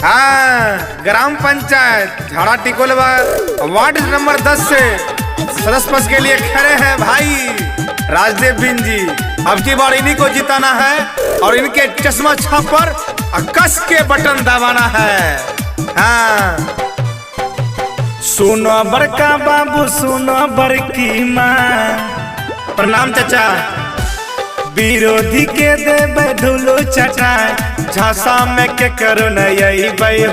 हाँ, ग्राम पंचायत झाड़ा टिकोलवा ward number 10 से सदस्य के लिए खड़े हैं भाई राजदेव बिन जी। अब की बार इन्हीं को जिताना है और इनके चश्मा छाप पर कस के बटन दबाना है। हाँ, सुनो बड़का बाबू सुनो बड़की माँ, प्रणाम चाचा। विरोधी के देबे धुलू चटाई, झांसा में के करो नई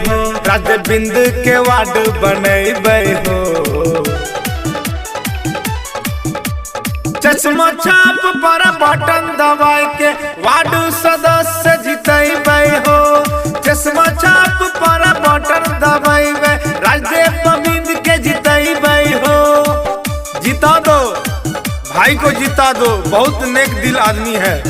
हो, राज बिंद के वार्ड बनेबे हो। चश्मा छाप पर बटन दबाए के वार्ड सदस्य जितेबे हो। चश्मा छाप पर बटन दबाए राजदेव बिंद के जितेबे हो। जिता दो भाई को, जिता दो। बहुत नेक दिल आदमी है,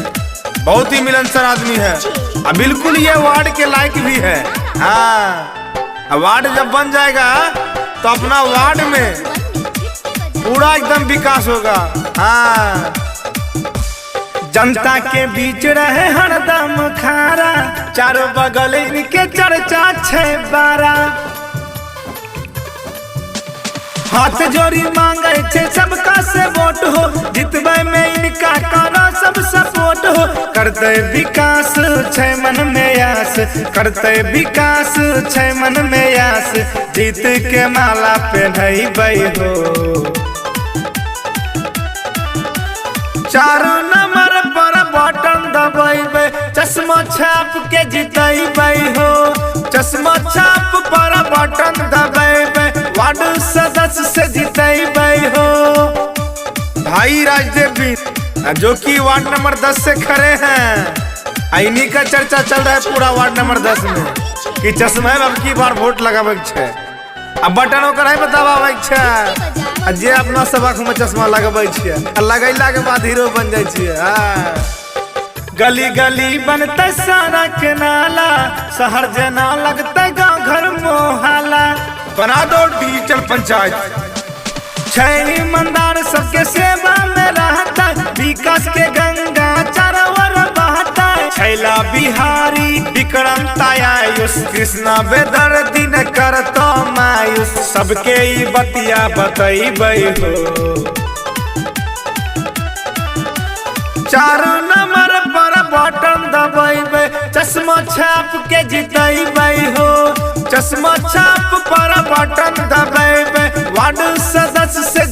बहुत ही मिलनसार आदमी है, बिल्कुल ये वार्ड के लायक भी है। हाँ, वार्ड जब बन जाएगा तो अपना वार्ड में पूरा एकदम विकास होगा। हाँ, जनता के बीच रहे हरदम खारा, चारों बगल इनके चर्चा छे बारा। हाथ जोड़ी मांगे छे सबका से वोट हो, जितबे में इनका करो सब सपोर्ट हो। करते विकास छे मन में आस, करते विकास छे मन में आस, जीत के माला पहनबे हो। 4 नंबर पर बटन दबाइबे, चश्मा छाप के जितेबे हो। चश्मा छाप पर बटन दबाइबे, वार्ड सदस्य से जितेबे हो। भाई राजदेव बिंद जो कि वार्ड नंबर 10 से खड़े हैं, इन्हीं का चर्चा चल रहा है पूरा वार्ड नंबर 10 में कि चश्मा अब की बार वोट लगावे छे। अब बटन ओकर है दबावे छे, जे अपना सबक में चश्मा लगबै छियै, लगैला के बाद हीरो बन जाइ छियै। हाँ, गली गली बनते सड़क नाला, शहर जना लगते गाँव घर मोहल्ला। बना दो डिजिटल पंचायत, छह ईमानदार सबके सेवा में रहता, विकास के गंगा चारों ओर बहता। छैला बिहारी विक्रम आयुष, कृष्णा बेदर्दी न करतो मायूस, सबके ई बतिया बतैबे हो। 4 नंबर पर बटन दबाइबे, चश्मा छाप के जितेबे हो। चश्मा छाप पर बटन दबाइबे, वार्ड सदस्य से